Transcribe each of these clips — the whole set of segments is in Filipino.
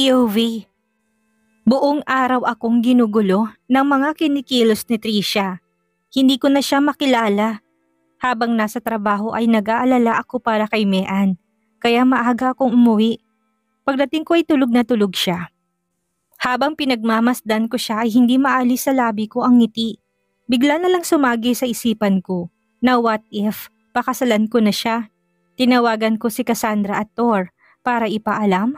POV. Buong araw akong ginugulo ng mga kinikilos ni Trisha. Hindi ko na siya makilala. Habang nasa trabaho ay nag-aalala ako para kay Mean, kaya maaga akong umuwi. Pagdating ko ay tulog na tulog siya. Habang pinagmamasdan ko siya ay hindi maalis sa labi ko ang ngiti. Bigla na lang sumagi sa isipan ko na what if pakasalan ko na siya. Tinawagan ko si Cassandra at Thor para ipaalam.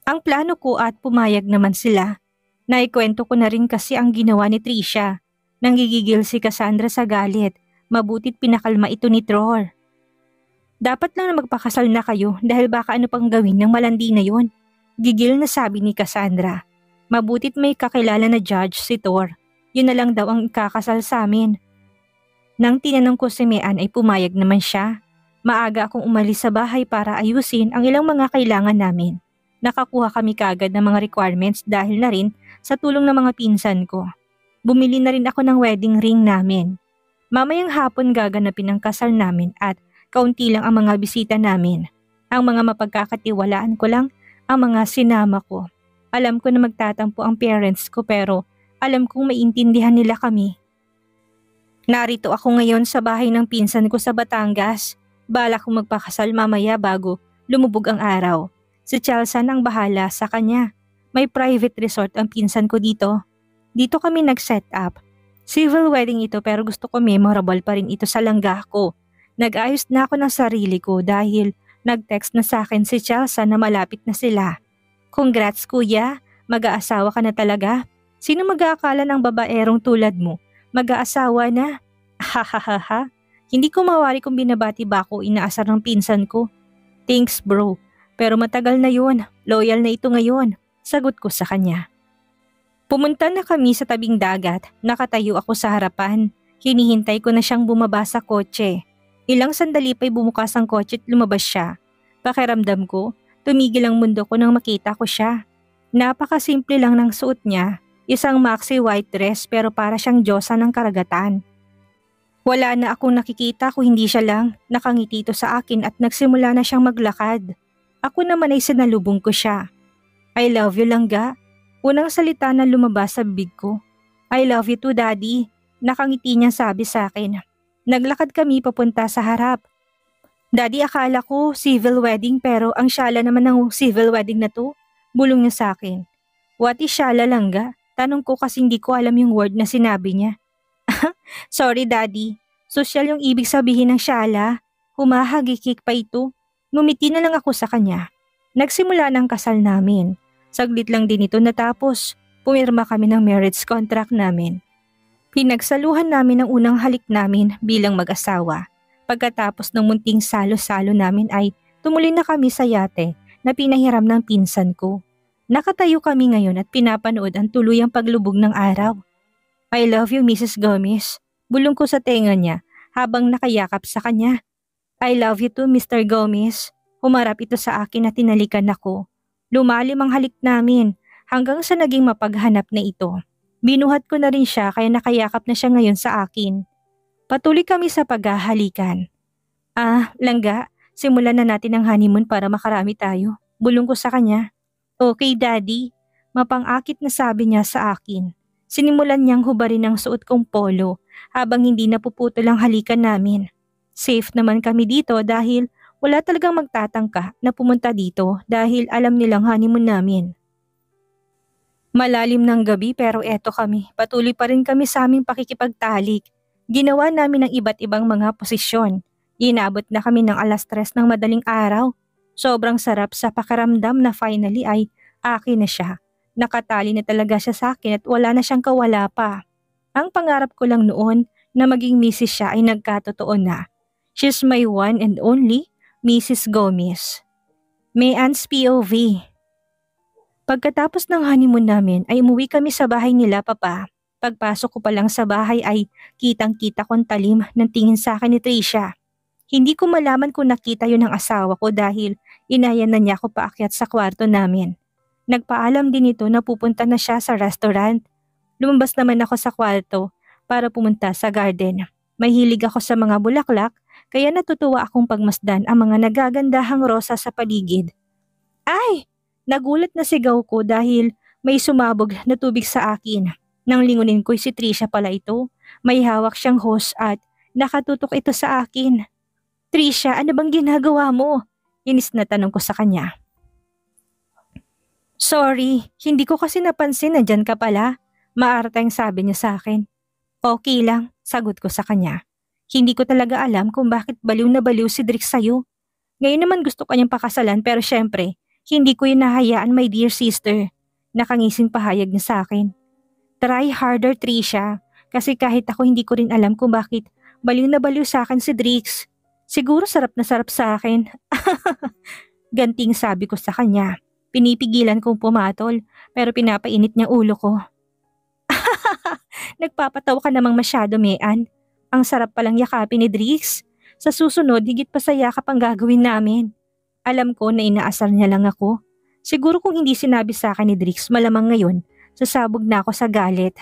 Ang plano ko at pumayag naman sila. Naikwento ko na rin kasi ang ginawa ni Trisha. Nanggigigil si Cassandra sa galit. Mabuti't pinakalma ito ni Thor. Dapat lang na magpakasal na kayo dahil baka ano pang gawin ng malandi na yon. Gigil na sabi ni Cassandra. Mabuti't may kakilala na judge si Thor. Yun na lang daw ang kakasal sa amin. Nang tinanong ko si Mean ay pumayag naman siya. Maaga akong umalis sa bahay para ayusin ang ilang mga kailangan namin. Nakakuha kami kagad ng mga requirements dahil na rin sa tulong ng mga pinsan ko. Bumili na rin ako ng wedding ring namin. Mamayang hapon gaganapin ang kasal namin at kaunti lang ang mga bisita namin. Ang mga mapagkakatiwalaan ko lang ang mga sinama ko. Alam ko na magtatampo ang parents ko pero alam kong maintindihan nila kami. Narito ako ngayon sa bahay ng pinsan ko sa Batangas. Balak kong magpakasal mamaya bago lumubog ang araw. Si Chelsan ang bahala sa kanya. May private resort ang pinsan ko dito. Dito kami nag-set up. Civil wedding ito pero gusto ko memorable pa rin ito sa langga ko. Nag-ayos na ako ng sarili ko dahil nag-text na sa akin si Chelsan na malapit na sila. Congrats kuya, mag-aasawa ka na talaga. Sino mag-aakala ng babaerong tulad mo? Mag-aasawa na? Hahaha. Hindi ko mawari kung binabati ba ako inaasar ng pinsan ko. Thanks bro, pero matagal na yun. Loyal na ito ngayon. Sagot ko sa kanya. Pumunta na kami sa tabing dagat. Nakatayo ako sa harapan. Hinihintay ko na siyang bumaba sa kotse. Ilang sandali pa'y bumukas ang kotse at lumabas siya. Pakiramdam ko, tumigil ang mundo ko nang makita ko siya. Napakasimple lang ng suot niya. Isang maxi white dress pero para siyang diyosa ng karagatan. Wala na akong nakikita kung hindi siya lang. Nakangiti ito sa akin at nagsimula na siyang maglakad. Ako naman ay sinalubong ko siya. I love you langga. Unang salita na lumabas sa bibig ko. I love you too daddy. Nakangiti niya sabi sa akin. Naglakad kami papunta sa harap. Daddy, akala ko civil wedding pero ang syala naman ng civil wedding na to. Bulong niya sa akin. What is syala langga? Tanong ko kasi hindi ko alam yung word na sinabi niya. Sorry daddy, social yung ibig sabihin ng syala. Humahagikik pa ito. Ngumiti na lang ako sa kanya. Nagsimula ng kasal namin. Saglit lang din ito natapos. Pumirma kami ng marriage contract namin. Pinagsaluhan namin ang unang halik namin bilang mag-asawa. Pagkatapos ng munting salo-salo namin ay tumuli na kami sa yate na pinahiram ng pinsan ko. Nakatayo kami ngayon at pinapanood ang tuluyang paglubog ng araw. I love you Mrs. Gomez. Bulong ko sa tenga niya habang nakayakap sa kanya. I love you too Mr. Gomez. Humarap ito sa akin at tinalikan ako. Lumalim ang halik namin hanggang sa naging mapaghanap na ito. Binuhat ko na rin siya kaya nakayakap na siya ngayon sa akin. Patuloy kami sa paghahalikan. Langga, simulan na natin ang honeymoon para makarami tayo. Bulong ko sa kanya. Okay daddy, mapang-akit na sabi niya sa akin. Sinimulan niyang hubarin ang suot kong polo habang hindi napuputol ang halikan namin. Safe naman kami dito dahil wala talagang magtatangka na pumunta dito dahil alam nilang honeymoon namin. Malalim ng gabi pero eto kami, patuloy pa rin kami sa aming pakikipagtalik. Ginawa namin ang iba't ibang mga posisyon. Inabot na kami ng 3:00 ng madaling araw. Sobrang sarap sa pakiramdam na finally ay akin na siya. Nakatali na talaga siya sa akin at wala na siyang kawala pa. Ang pangarap ko lang noon na maging misis siya ay nagkatotoo na. She's my one and only Mrs. Gomez. Mean's POV. Pagkatapos ng honeymoon namin ay umuwi kami sa bahay nila papa. Pagpasok ko pa lang sa bahay ay kitang-kita kong talim ng tingin sa akin ni Trisha. Hindi ko malaman kung nakita yun ng asawa ko dahil inayan na niya ako paakyat sa kwarto namin. Nagpaalam din ito na pupunta na siya sa restaurant. Lumabas naman ako sa kwarto para pumunta sa garden. Mahilig ako sa mga bulaklak kaya natutuwa akong pagmasdan ang mga nagagandahang rosa sa paligid. Ay! Nagulat na sigaw ko dahil may sumabog na tubig sa akin. Nang lingunin ko si Trisha pala ito, may hawak siyang hose at nakatutok ito sa akin. Trisha, ano bang ginagawa mo? Inis na tanong ko sa kanya. Sorry, hindi ko kasi napansin na dyan ka pala. Maarteng sabi niya sa akin. Okay lang, sagot ko sa kanya. Hindi ko talaga alam kung bakit baliw na baliw si Drix sa'yo. Ngayon naman gusto kanyang pakasalan pero syempre, hindi ko yun nahayaan my dear sister. Nakangising pahayag niya sa akin. Try harder Trisha, kasi kahit ako hindi ko rin alam kung bakit baliw na baliw sa akin si Drix. Siguro sarap na sarap sa akin. Ganting sabi ko sa kanya. Pinipigilan kong pumatol pero pinapainit niya ulo ko. Nagpapatawa ka namang masyado, Mean. Ang sarap palang yakapin ni Drix. Sa susunod, higit pa sa yakap ang gagawin namin. Alam ko na inaasar niya lang ako. Siguro kung hindi sinabi sa akin ni Drix, malamang ngayon, sasabog na ako sa galit.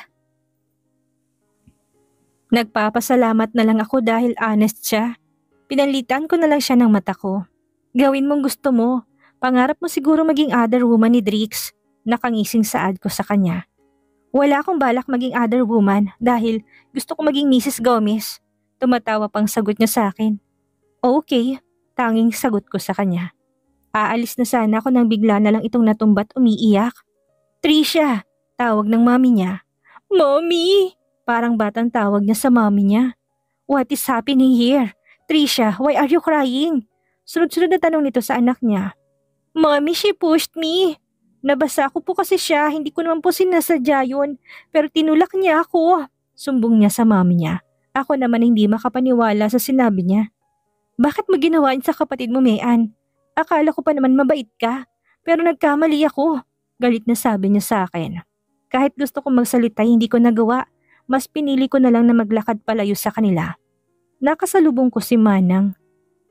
Nagpapasalamat na lang ako dahil honest siya. Pinalitan ko na lang siya ng mata ko. Gawin mong gusto mo. Pangarap mo siguro maging other woman ni Drix. Nakangising saad ko sa kanya. Wala akong balak maging other woman dahil gusto ko maging Mrs. Gomez. Tumatawa pang sagot niya sa akin. Okay, tanging sagot ko sa kanya. Aalis na sana ako nang bigla na lang itong natumbat umiiyak. Trisha, tawag ng mami niya. Mommy! Parang batang tawag niya sa mami niya. What is happening here? Trisha, why are you crying? Sunod-sunod na tanong nito sa anak niya. Mommy, she pushed me. Nabasa ko po kasi siya, hindi ko naman po sinasadya yun, pero tinulak niya ako. Sumbong niya sa mami niya. Ako naman hindi makapaniwala sa sinabi niya. Bakit mo ginawa yun sa kapatid mo, Mean? Akala ko pa naman mabait ka, pero nagkamali ako. Galit na sabi niya sa akin. Kahit gusto kong magsalita, hindi ko nagawa. Mas pinili ko na lang na maglakad palayo sa kanila. Nakasalubong ko si Manang.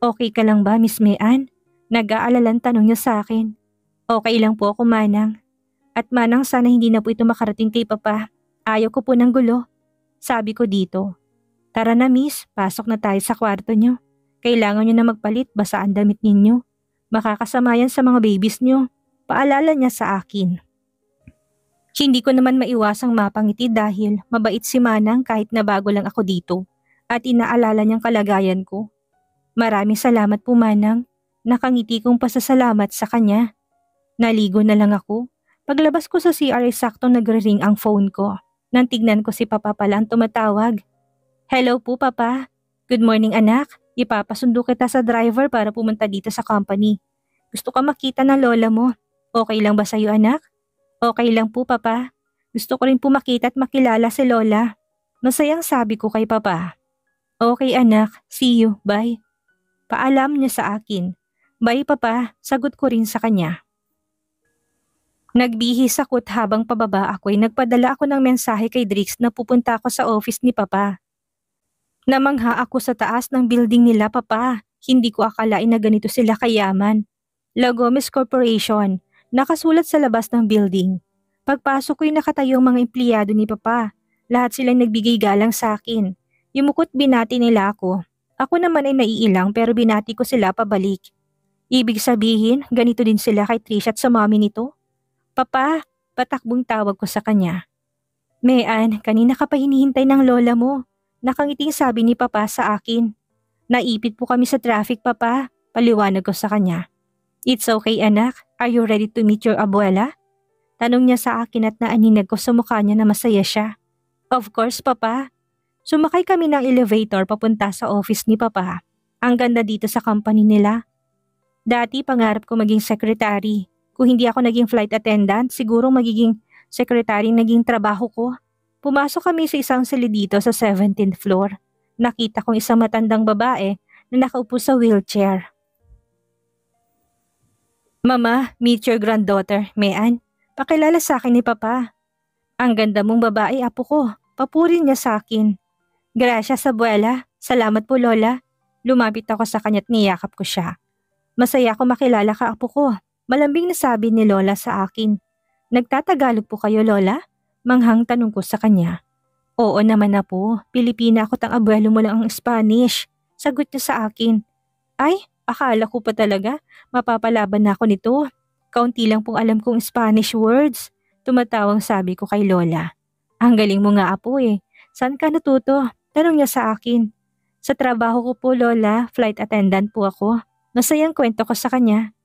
Okay ka lang ba, Miss Mean? Nag-aalalang tanong niya sa akin. Okay lang po ako, Manang. At Manang, sana hindi na po ito makarating kay Papa. Ayaw ko po ng gulo. Sabi ko dito. Tara na, Miss. Pasok na tayo sa kwarto niyo. Kailangan niyo na magpalit, basa ang damit ninyo. Makakasama yan sa mga babies niyo. Paalala niya sa akin. Hindi ko naman maiwasang mapangiti dahil mabait si Manang kahit na bago lang ako dito. At inaalala niyang kalagayan ko. Maraming salamat po, Manang. Nakangiti kong pasasalamat sa kanya. Naligo na lang ako. Paglabas ko sa CR ay saktong nagre-ring ang phone ko. Nang tignan ko si Papa pala ang tumatawag. Hello po, Papa. Good morning, anak. Ipapasundo kita sa driver para pumunta dito sa company. Gusto ka makita ng lola mo. Okay lang ba sa'yo, anak? Okay lang po, Papa. Gusto ko rin po makita at makilala si Lola. Masayang sabi ko kay Papa. Okay, anak. See you. Bye. Paalam niya sa akin. Bye, Papa. Sagot ko rin sa kanya. Nagbihis ako't habang pababa ako ay nagpadala ako ng mensahe kay Drix na pupunta ako sa office ni Papa. Namangha ako sa taas ng building nila, Papa. Hindi ko akalain na ganito sila kayaman. La Gomez Corporation, nakasulat sa labas ng building. Pagpasok ko'y nakatayong mga empleyado ni Papa. Lahat silang nagbigay galang sa akin. Yumukot binati nila ako. Ako naman ay naiilang pero binati ko sila pabalik. Ibig sabihin, ganito din sila kay Trisha at sa mami nito? Papa, patakbong tawag ko sa kanya. Mean, kanina ka pa hinihintay ng lola mo. Nakangiting sabi ni Papa sa akin. Naipit po kami sa traffic, Papa. Paliwanag ko sa kanya. It's okay, anak. Are you ready to meet your abuela? Tanong niya sa akin at naaninag ko sa mukha niya na masaya siya. Of course, Papa. Sumakay kami ng elevator papunta sa office ni Papa. Ang ganda dito sa company nila. Dati pangarap ko maging secretary. Kung hindi ako naging flight attendant, siguro magiging secretary naging trabaho ko. Pumasok kami sa isang sili dito sa 17th floor. Nakita kong isang matandang babae na nakaupo sa wheelchair. Mama, meet your granddaughter, Mean. Pakilala sa akin ni Papa. Ang ganda mong babae, apo ko. Papuri niya sa akin. Gracias, abuela. Salamat po, Lola. Lumapit ako sa kanya't niyakap ko siya. Masaya ako makilala ka, apo ko. Malambing na sabi ni Lola sa akin. Nagtatagalog po kayo, Lola? Manghang tanong ko sa kanya. Oo naman na po. Pilipina ako tang abuelo mo lang ang Spanish. Sagot niya sa akin. Ay, akala ko pa talaga. Mapapalaban na ako nito. Kaunti lang pong alam kong Spanish words. Tumatawang sabi ko kay Lola. Ang galing mo nga apo eh. Saan ka natuto? Tanong niya sa akin. Sa trabaho ko po Lola, flight attendant po ako. Masayang kwento ko sa kanya.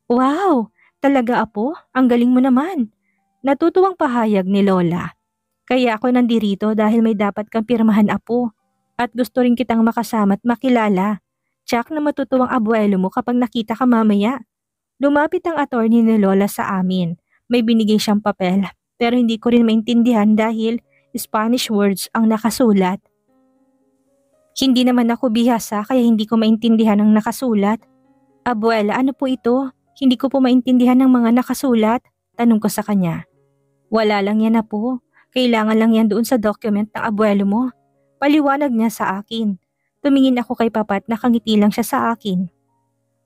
Wow! Talaga apo? Ang galing mo naman. Natutuwang pahayag ni Lola. Kaya ako nandirito dahil may dapat kang pirmahan apo. At gusto rin kitang makasama at makilala. Tsak na matutuwang abuelo mo kapag nakita ka mamaya. Lumapit ang attorney ni Lola sa amin. May binigay siyang papel pero hindi ko rin maintindihan dahil Spanish words ang nakasulat. Hindi naman ako bihasa kaya hindi ko maintindihan ang nakasulat. Abuela, ano po ito? Hindi ko po maintindihan ng mga nakasulat. Tanong ko sa kanya. Wala lang yan na po. Kailangan lang yan doon sa document ng abuelo mo. Paliwanag niya sa akin. Tumingin ako kay Papa at nakangiti lang siya sa akin.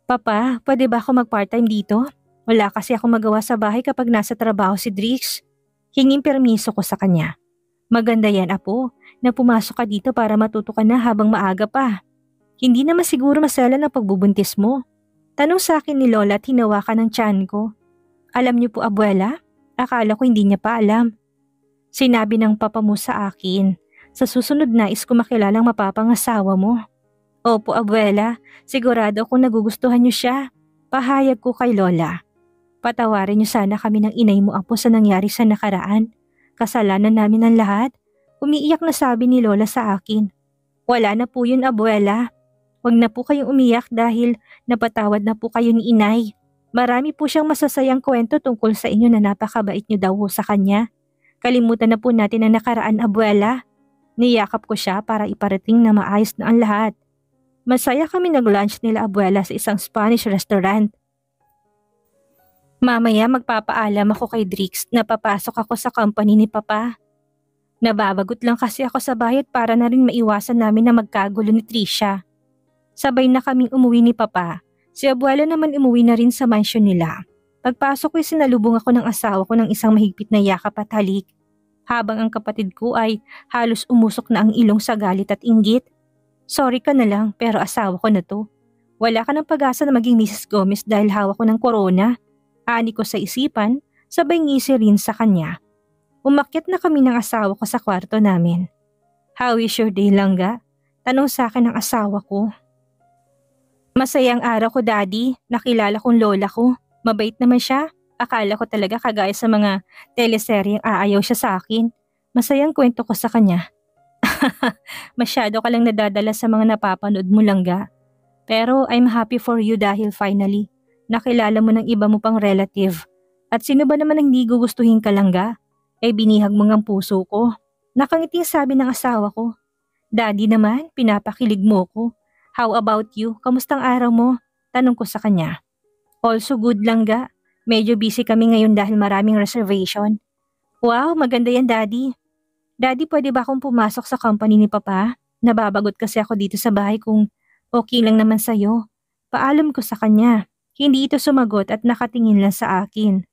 Papa, pwede ba ako mag-part-time dito? Wala kasi ako magawa sa bahay kapag nasa trabaho si Drix. Hinging permiso ko sa kanya. Maganda yan apo, na pumasok ka dito para matuto ka na habang maaga pa. Hindi naman siguro masela ng pagbubuntis mo. Tanong sa akin ni Lola at hinawakan ng tiyan ko. Alam niyo po abuela? Akala ko hindi niya pa alam. Sinabi ng papa mo sa akin, sa susunod nais ko makilalang mapapangasawa mo. Opo abuela, sigurado kung nagugustuhan niyo siya. Pahayag ko kay Lola. Patawarin niyo sana kami ng inay mo apo sa nangyari sa nakaraan. Kasalanan namin ang lahat. Umiiyak na sabi ni Lola sa akin. Wala na po yun abuela. Huwag na po kayong umiyak dahil napatawad na po kayo ni inay. Marami po siyang masasayang kwento tungkol sa inyo na napakabait niyo daw sa kanya. Kalimutan na po natin ang nakaraan abuela. Niyakap ko siya para iparating na maayos na ang lahat. Masaya kami nag-lunch nila abuela sa isang Spanish restaurant. Mamaya magpapaalam ako kay Drix na papasok ako sa company ni Papa. Nababagot lang kasi ako sa bayad para na rin maiwasan namin na magkagulo ni Trisha. Sabay na kaming umuwi ni Papa. Si abuela naman umuwi na rin sa mansion nila. Pagpasok ko'y sinalubong ako ng asawa ko ng isang mahigpit na yakap at halik. Habang ang kapatid ko ay halos umusok na ang ilong sa galit at inggit. Sorry ka na lang pero asawa ko na to. Wala ka ng pag-asa na maging Mrs. Gomez dahil hawak ko ng corona. Ani ko sa isipan, sabay ngisi rin sa kanya. Umakyat na kami ng asawa ko sa kwarto namin. How is your day langga? Tanong sa akin ng asawa ko. Masayang araw ko daddy, nakilala kong lola ko. Mabait naman siya. Akala ko talaga kagaya sa mga teleseryeng aayaw siya sa akin. Masayang kwento ko sa kanya. Masyado ka lang nadadala sa mga napapanood mo langga. Pero I'm happy for you dahil finally, nakilala mo ng iba mo pang relative. At sino ba naman ang hindi gugustuhin ka langga? Binihag mo ngang puso ko. Nakangiting sabi ng asawa ko. Daddy naman, pinapakilig mo ko. How about you? Kamustang araw mo? Tanong ko sa kanya. Also good langga. Medyo busy kami ngayon dahil maraming reservation. Wow, maganda yan daddy. Daddy, pwede ba akong pumasok sa company ni Papa? Nababagot kasi ako dito sa bahay kung okay lang naman sa'yo. Paalam ko sa kanya. Hindi ito sumagot at nakatingin lang sa akin.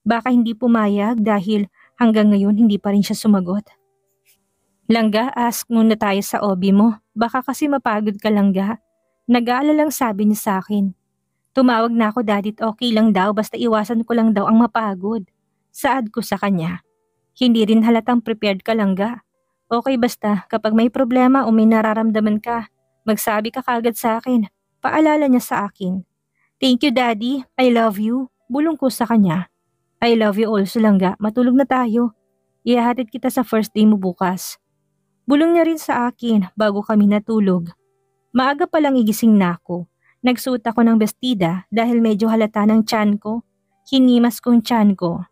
Baka hindi pumayag dahil hanggang ngayon hindi pa rin siya sumagot. Langga, ask muna tayo sa obi mo. Baka kasi mapagod ka langga. Nag-aalalang sabi niya sa akin. Tumawag na ako daddy at okay lang daw basta iwasan ko lang daw ang mapagod. Saad ko sa kanya. Hindi rin halatang prepared ka langga. Okay basta kapag may problema o may nararamdaman ka, magsabi ka kagad sa akin. Paalala niya sa akin. Thank you daddy, I love you. Bulong ko sa kanya. I love you also langga, matulog na tayo. Ihahatid kita sa first day mo bukas. Bulong niya rin sa akin bago kami natulog. Maaga palang igising na ako. Nagsuot ako ng bestida dahil medyo halata ng tiyan ko. Hinimas kong tiyan ko.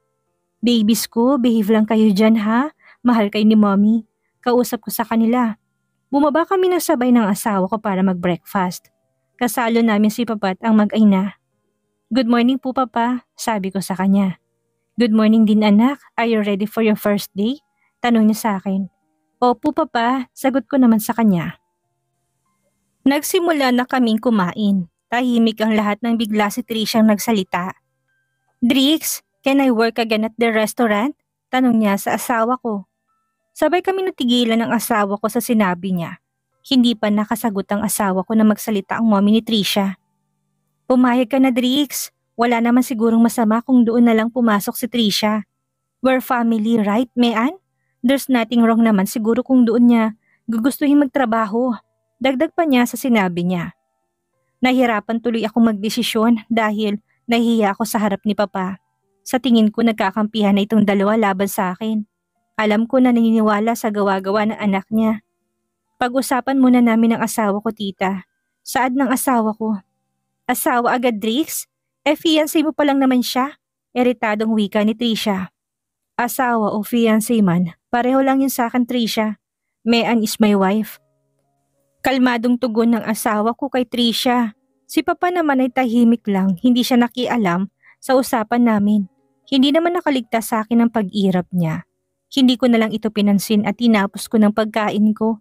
Babies ko, behave lang kayo dyan ha. Mahal kayo ni mommy. Kausap ko sa kanila. Bumaba kami ng sabay ng asawa ko para mag-breakfast. Kasalo namin si Papa at ang mag-ina. Good morning po Papa, sabi ko sa kanya. Good morning din anak, are you ready for your first day? Tanong niya sa akin. Opo Papa, sagot ko naman sa kanya. Nagsimula na kaming kumain. Tahimik ang lahat nang bigla si Trisha ang nagsalita. Drix, can I work again at the restaurant? Tanong niya sa asawa ko. Sabay kami natigilan ng asawa ko sa sinabi niya. Hindi pa nakasagot ang asawa ko na magsalita ang mommy ni Trisha. Pumayag ka na Drix, Wala naman sigurong masama kung doon na lang pumasok si Trisha. We're family, right, Mean? There's nothing wrong naman siguro kung doon niya gugustuhin magtrabaho. Dagdag pa niya sa sinabi niya. Nahirapan tuloy ako magdesisyon dahil nahihiya ako sa harap ni Papa. Sa tingin ko nagkakampihan na itong dalawa laban sa akin. Alam ko na naniniwala sa gawa-gawa ng anak niya. Pag-usapan muna namin ng asawa ko, tita. Saad ng asawa ko? Asawa agad, Drix? Fiancé mo pa lang naman siya? Iritadong wika ni Trisha. Asawa o fiancé man, pareho lang yun sa akin, Trisha. Mean is my wife. Kalmadong tugon ng asawa ko kay Trisha. Si Papa naman ay tahimik lang, hindi siya nakialam sa usapan namin. Hindi naman nakaligtas sa akin ang pag-irap niya. Hindi ko na lang ito pinansin at tinapos ko ng pagkain ko.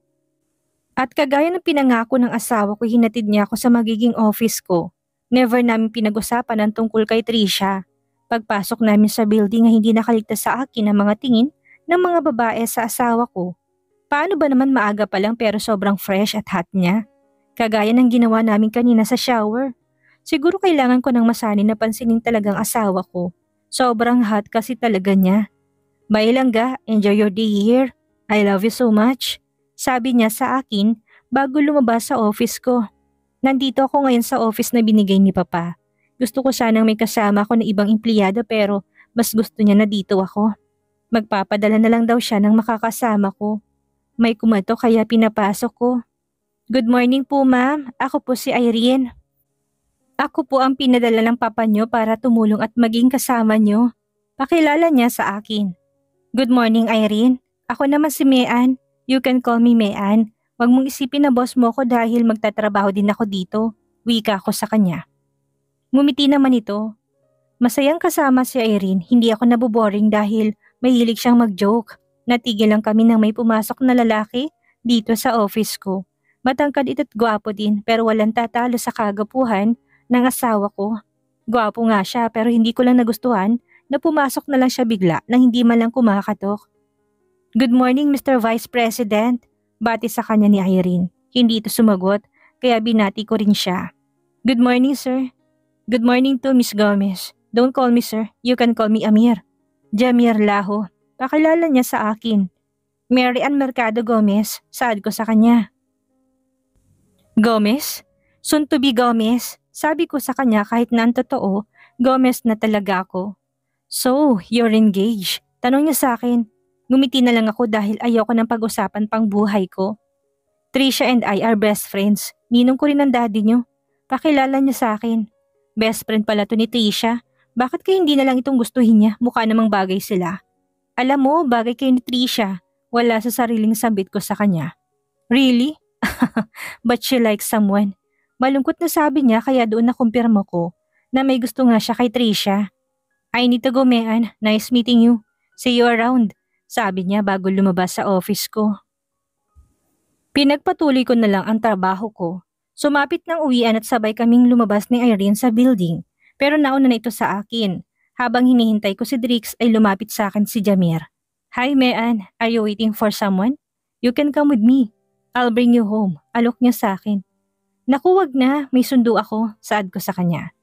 At kagaya ng pinangako ng asawa ko, hinatid niya ako sa magiging office ko. Never namin pinag-usapan ang tungkol kay Trisha. Pagpasok namin sa building ay hindi nakaligtas sa akin ang mga tingin ng mga babae sa asawa ko. Paano ba naman maaga pa lang pero sobrang fresh at hot niya? Kagaya ng ginawa namin kanina sa shower. Siguro kailangan ko ng masanin na pansinin talagang asawa ko. Sobrang hot kasi talaga niya. Bye langga, enjoy your day here. I love you so much. Sabi niya sa akin bago lumabas sa office ko. Nandito ako ngayon sa office na binigay ni Papa. Gusto ko sanang may kasama ko na ibang empleyado pero mas gusto niya na dito ako. Magpapadala na lang daw siya ng makakasama ko. May kumato kaya pinapasok ko. Good morning po ma'am, ako po si Irene. Ako po ang pinadala ng papa niyo para tumulong at maging kasama niyo. Pakilala niya sa akin. Good morning Irene, ako naman si Mean. You can call me Mean. Huwag mong isipin na boss mo ko dahil magtatrabaho din ako dito. Wika ko sa kanya. Ngumiti naman ito. Masayang kasama si Irene, hindi ako naboboring dahil mahilig siyang mag-joke. Natigil lang kami nang may pumasok na lalaki dito sa office ko. Matangkad ito't gwapo din pero walang tatalo sa kagapuhan ng asawa ko. Gwapo nga siya pero hindi ko lang nagustuhan na pumasok na lang siya bigla nang hindi man lang kumakatok. Good morning Mr. Vice President. Bati sa kanya ni Irene. Hindi ito sumagot kaya binati ko rin siya. Good morning sir. Good morning to Miss Gomez. Don't call me sir, you can call me Amir. Jamir Laho. Pakilala niya sa akin. Mary Ann Mercado Gomez, saad ko sa kanya. Gomez? Soon to be Gomez. Sabi ko sa kanya kahit na ang totoo, Gomez na talaga ako. So, you're engaged? Tanong niya sa akin. Ngumiti na lang ako dahil ayaw ko ng pag-usapan pang buhay ko. Trisha and I are best friends. Ninong ko rin ang daddy niyo. Pakilala niya sa akin. Best friend pala to ni Trisha. Bakit kaya hindi na lang itong gustuhin niya? Mukha namang bagay sila. Alam mo, bagay kayo ni Trisha. Wala sa sariling sambit ko sa kanya. Really? But she likes someone. Malungkot na sabi niya kaya doon nakumpirma ko na may gusto nga siya kay Trisha. I need to go, Mean. Nice meeting you. See you around. Sabi niya bago lumabas sa office ko. Pinagpatuloy ko na lang ang trabaho ko. Sumapit ng uwian at sabay kaming lumabas ni Irene sa building. Pero nauna na ito sa akin. Habang hinihintay ko si Drix ay lumapit sa akin si Jamir. Hi Mean, are you waiting for someone? You can come with me. I'll bring you home. Alok niya sa akin. Naku, wag na, may sundo ako, saad ko sa kanya.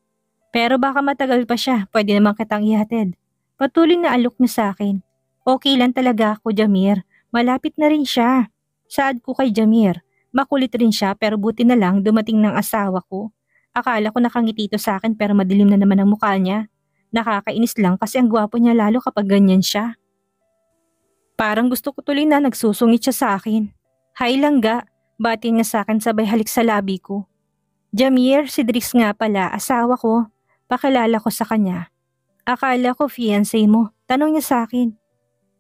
Pero baka matagal pa siya, pwede naman kitang ihatid. Patuloy na alok niya sa akin. Okay lang talaga ako, Jamir. Malapit na rin siya. Saad ko kay Jamir. Makulit rin siya pero buti na lang dumating ng asawa ko. Akala ko nakangiti ito sa akin pero madilim na naman ang mukha niya. Nakakainis lang kasi ang gwapo niya lalo kapag ganyan siya. Parang gusto ko tuloy na nagsusungit siya sa akin. Hi langga, bati niya sa akin sabay halik sa labi ko. Jamir, si Drix nga pala, asawa ko. Pakilala ko sa kanya. Akala ko fiancé mo, tanong niya sa akin.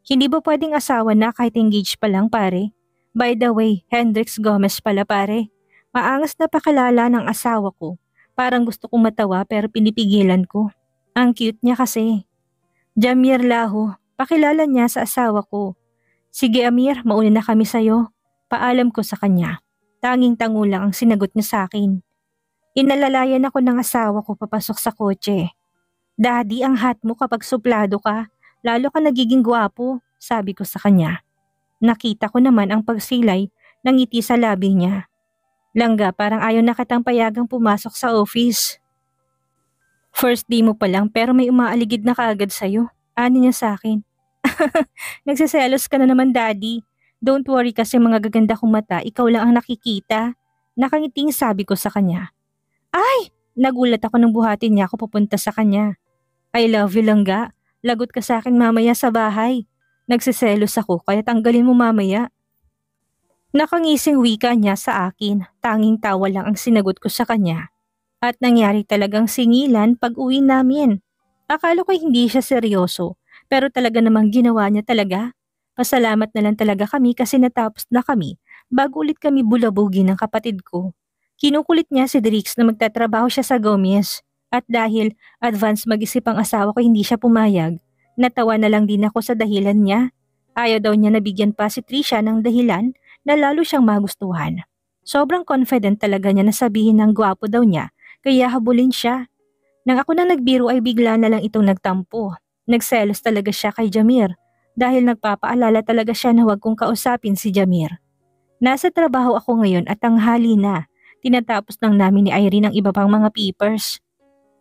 Hindi ba pwedeng asawa na kahit engaged pa lang pare? By the way, Hendrix Gomez pala pare. Maangas na pakilala ng asawa ko. Parang gusto kong matawa pero pinipigilan ko. Ang cute niya kasi. Jamir Laho, pakilala niya sa asawa ko. Sige Amir, mauna na kami sayo. Paalam ko sa kanya. Tanging-tango lang ang sinagot niya sa akin. Inalalayan ako ng asawa ko papasok sa kotse. Daddy, ang hot mo kapag suplado ka. Lalo ka nagiging gwapo, sabi ko sa kanya. Nakita ko naman ang pagsilay ng ngiti sa labi niya. Langga, parang ayaw na kitang payagang pumasok sa office. First day mo pa lang pero may umaaligid na kaagad sa'yo. Ani niya sa akin. Nagsiselos ka na naman, Daddy. Don't worry kasi mga gaganda kong mata, ikaw lang ang nakikita. Nakangiting sabi ko sa kanya. Ay! Nagulat ako nang buhatin niya ako papunta sa kanya. I love you, Langga. Lagot ka sa akin mamaya sa bahay. Nagsiselos ako kaya tanggalin mo mamaya. Nakangising wika niya sa akin. Tanging tawa lang ang sinagot ko sa kanya. At nangyari talagang singilan pag uwi namin. Akala ko hindi siya seryoso, pero talaga namang ginawa niya talaga. Pasalamat na lang talaga kami kasi natapos na kami bago ulit kami bulabugin ng kapatid ko. Kinukulit niya si Drix na magtatrabaho siya sa Gomez. At dahil advance mag-isip ang asawa ko hindi siya pumayag, natawa na lang din ako sa dahilan niya. Ayaw daw niya nabigyan pa si Trisha ng dahilan na lalo siyang magustuhan. Sobrang confident talaga niya na sabihin ng gwapo daw niya. Kaya habulin siya. Nang ako na nagbiro ay bigla na lang itong nagtampo. Nagselos talaga siya kay Jamir dahil nagpapaalala talaga siya na huwag kong kausapin si Jamir. Nasa trabaho ako ngayon at tanghali na. Tinatapos lang namin ni Irene ang iba pang mga papers.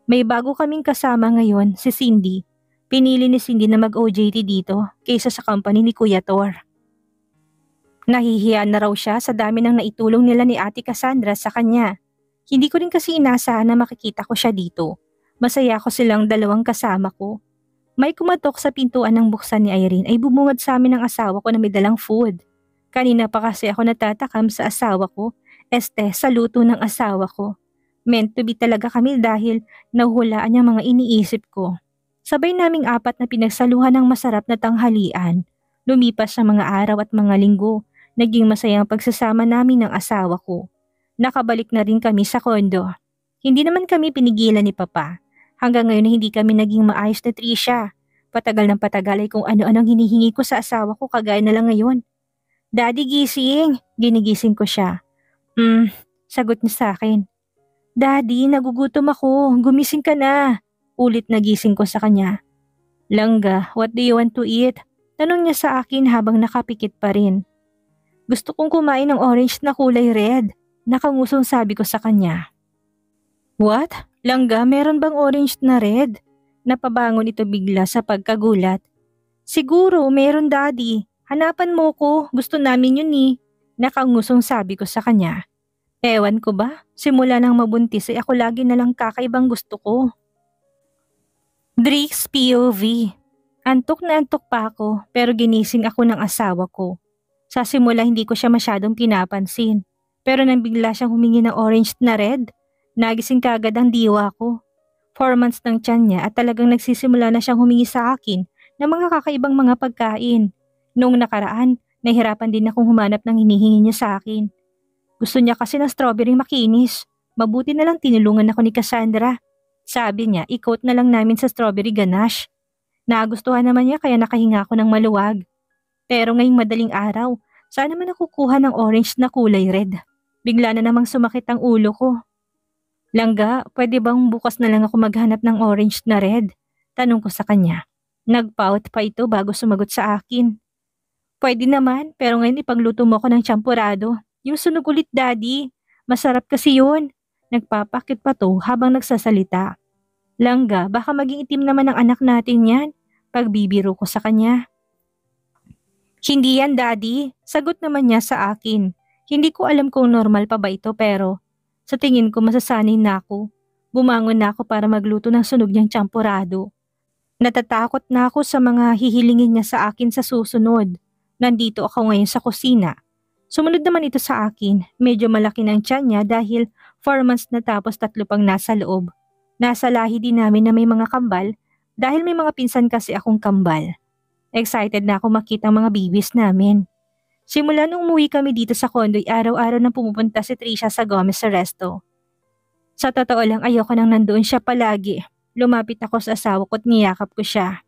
May bago kaming kasama ngayon, si Cindy. Pinili ni Cindy na mag-OJT dito kaysa sa company ni Kuya Thor. Nahihiya na raw siya sa dami ng naitulong nila ni Ate Cassandra sa kanya. Hindi ko rin kasi inaasahan na makikita ko siya dito. Masaya ko silang dalawang kasama ko. May kumatok sa pintuan ng buksan ni Irene ay bumungad sa amin ng asawa ko na may dalang food. Kanina pa kasi ako natatakam sa asawa ko, sa luto ng asawa ko. Meant to be talaga kami dahil nahuhulaan niya mga iniisip ko. Sabay naming apat na pinagsaluhan ng masarap na tanghalian. Lumipas sa mga araw at mga linggo, naging masayang pagsasama namin ng asawa ko. Nakabalik na rin kami sa kondo. Hindi naman kami pinigilan ni Papa. Hanggang ngayon hindi kami naging maayos na Trisha. Patagal ng patagal ay kung ano-anong hinihingi ko sa asawa ko kagaya na lang ngayon. Daddy gising, ginigising ko siya. Sagot niya sa akin. Daddy, nagugutom ako, gumising ka na. Ulit na gising ko sa kanya. Langga, what do you want to eat? Tanong niya sa akin habang nakapikit pa rin. Gusto kong kumain ng orange na kulay red. Nakangusong sabi ko sa kanya. What? Langga, meron bang orange na red? Napabangon ito bigla sa pagkagulat. Siguro, meron Daddy. Hanapan mo ko, gusto namin yun eh. Nakangusong sabi ko sa kanya. Ewan ko ba? Simula nang mabuntis ay ako lagi na lang kakaibang gusto ko. Drix POV. Antok na antok pa ako pero ginising ako ng asawa ko. Sa simula hindi ko siya masyadong pinapansin. Pero nang bigla siyang humingi ng orange na red, nagising kagad ang diwa ko. 4 months ng tiyan niya at talagang nagsisimula na siyang humingi sa akin ng mga kakaibang mga pagkain. Noong nakaraan, nahirapan din akong humanap ng hinihingi niya sa akin. Gusto niya kasi ng strawberry makinis. Mabuti na lang tinulungan ako ni Cassandra. Sabi niya, i-coat na lang namin sa strawberry ganache. Nagustuhan naman niya kaya nakahinga ako ng maluwag. Pero ngayong madaling araw, saan naman nakukuha ng orange na kulay red? Bigla na namang sumakit ang ulo ko. Langga, pwede bang bukas na lang ako maghanap ng orange na red? Tanong ko sa kanya. Nagpout pa ito bago sumagot sa akin. Pwede naman, pero ngayon ipagluto mo ako ng champurado. Yung sunog ulit, Daddy. Masarap kasi yun. Nagpapakit pa to habang nagsasalita. Langga, baka maging itim naman ang anak natin yan. Pagbibiro ko sa kanya. Hindi yan, Daddy. Sagot naman niya sa akin. Hindi ko alam kung normal pa ba ito pero sa tingin ko masasanay na ako. Bumangon na ako para magluto ng sunog niyang champurado. Natatakot na ako sa mga hihilingin niya sa akin sa susunod. Nandito ako ngayon sa kusina. Sumunod naman ito sa akin. Medyo malaki ng tiyan niya dahil 4 months na tapos 3 pang nasa loob. Nasa lahi din namin na may mga kambal dahil may mga pinsan kasi akong kambal. Excited na ako makita ang mga babies namin. Simula nung umuwi kami dito sa kondo'y araw-araw nang pumupunta si Trisha sa Gomez Resto. Sa totoo lang ayoko nang nandoon siya palagi. Lumapit ako sa asawa ko at niyakap ko siya.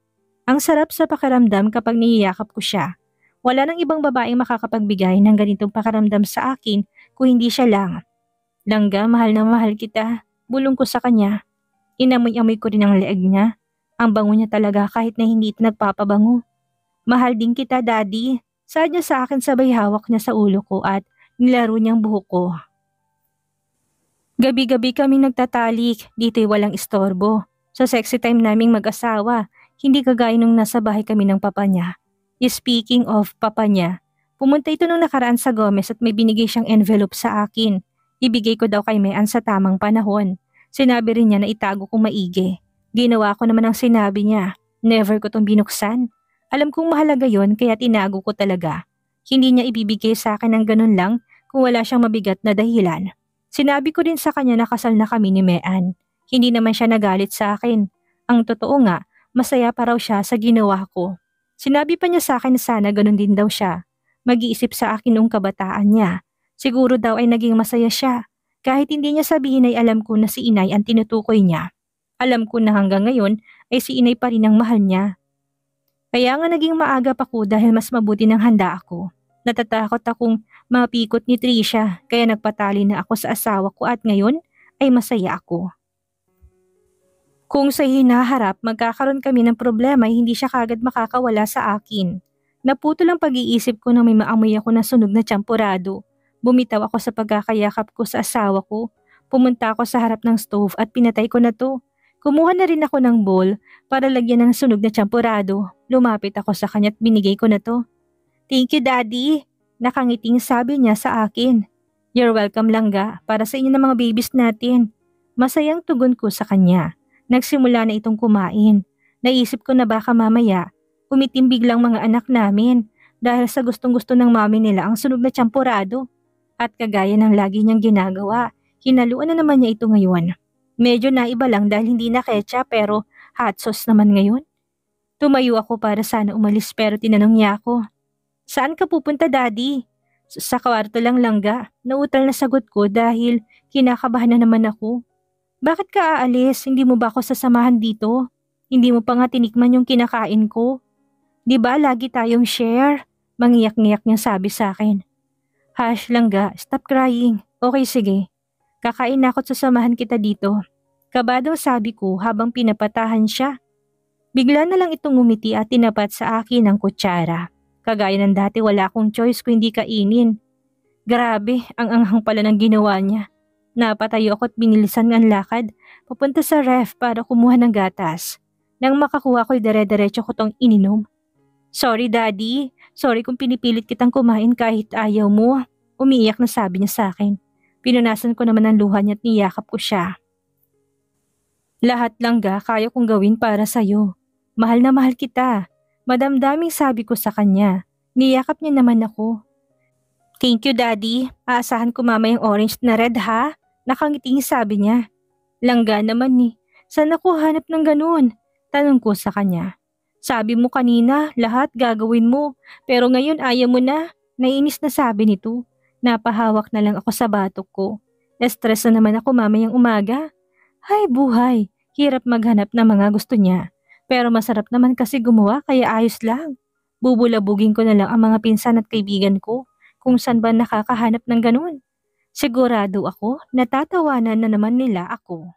Ang sarap sa pakiramdam kapag niyakap ko siya. Wala nang ibang babaeng makakapagbigay ng ganitong pakiramdam sa akin kung hindi siya lang. Langga, mahal na mahal kita. Bulong ko sa kanya. Inamoy-amoy ko rin ang leeg niya. Ang bango niya talaga kahit na hindi ito nagpapabango. Mahal din kita, Daddy. Saad niya sa akin sabay hawak niya sa ulo ko at nilaro niyang buhok ko. Gabi-gabi kaming nagtatalik, dito'y walang istorbo. Sa sexy time naming mag-asawa, hindi kagaya nung nasa bahay kami ng papa niya. Speaking of papa niya, pumunta ito nung nakaraan sa Gomez at may binigay siyang envelope sa akin. Ibigay ko daw kay Mean sa tamang panahon. Sinabi rin niya na itago kong maigi. Ginawa ko naman ang sinabi niya. Never ko tong binuksan. Alam kong mahalaga yon kaya tinago ko talaga. Hindi niya ibibigay sa akin ng ganun lang kung wala siyang mabigat na dahilan. Sinabi ko din sa kanya na kasal na kami ni Mean. Hindi naman siya nagalit sa akin. Ang totoo nga, masaya pa raw siya sa ginawa ko. Sinabi pa niya sa akin na sana ganun din daw siya. Mag-iisip sa akin noong kabataan niya. Siguro daw ay naging masaya siya. Kahit hindi niya sabihin ay alam ko na si inay ang tinutukoy niya. Alam ko na hanggang ngayon ay si inay pa rin ang mahal niya. Kaya nga naging maagap ako dahil mas mabuti ng handa ako. Natatakot akong mapikot ni Trisha kaya nagpatali na ako sa asawa ko at ngayon ay masaya ako. Kung sa hinaharap magkakaroon kami ng problema ay hindi siya kagad makakawala sa akin. Naputol ang pag-iisip ko nang may maamoy ako na sunog na tsampurado. Bumitaw ako sa pagkakayakap ko sa asawa ko. Pumunta ako sa harap ng stove at pinatay ko na to. Kumuha na rin ako ng bowl para lagyan ng sunog na tsampurado. Lumapit ako sa kanya at binigay ko na to. Thank you, Daddy. Nakangiting sabi niya sa akin. You're welcome, Langga, para sa inyo ng mga babies natin. Masayang tugon ko sa kanya. Nagsimula na itong kumain. Naisip ko na baka mamaya, umitim biglang mga anak namin dahil sa gustong-gusto ng mami nila ang sunog na tsampurado. At kagaya ng lagi niyang ginagawa, hinaluan na naman niya ito ngayon. Medyo naiba lang dahil hindi na ketchup pero hot sauce naman ngayon. Tumayo ako para sana umalis pero tinanong niya ako. Saan ka pupunta, Daddy? Sa kwarto lang, Langga. Nautal na sagot ko dahil kinakabahan na naman ako. Bakit ka aalis? Hindi mo ba ako sasamahan dito? Hindi mo pa nga tinikman yung kinakain ko. Di ba lagi tayong share? Mangiyak-ngiyak niyang sabi sa akin. Hush, Langga. Stop crying. Okay, sige. Kakain na ako't sasamahan kita dito. Kabadong sabi ko habang pinapatahan siya. Bigla na lang itong ngumiti at tinapat sa akin ang kutsara. Kagaya ng dati wala akong choice kung hindi kainin. Grabe, ang anghang pala ng ginawa niya. Napatayo ako at binilisan ang lakad papunta sa ref para kumuha ng gatas. Nang makakuha ko'y dire-diretso ko tong ininom. Sorry, Daddy. Sorry kung pinipilit kitang kumain kahit ayaw mo. Umiiyak na sabi niya sa akin. Pinunasan ko naman ang luha niya at niyakap ko siya. Lahat, Langga, kaya kong gawin para sa'yo. Mahal na mahal kita. Madamdaming sabi ko sa kanya. Niyakap niya naman ako. Thank you, Daddy. Aasahan ko mama yung orange na red, ha? Nakangiting sabi niya. Langga naman ni. Saan ako hanap ng ganun? Tanong ko sa kanya. Sabi mo kanina, lahat gagawin mo. Pero ngayon ayaw mo na. Nainis na sabi nito. Napahawak na lang ako sa batok ko. Stress na naman ako mamayang umaga. Hay buhay, hirap maghanap ng mga gusto niya. Pero masarap naman kasi gumawa kaya ayos lang. Bubulabugin ko na lang ang mga pinsan at kaibigan ko kung saan ba nakakahanap ng ganun. Sigurado ako natatawanan na naman nila ako.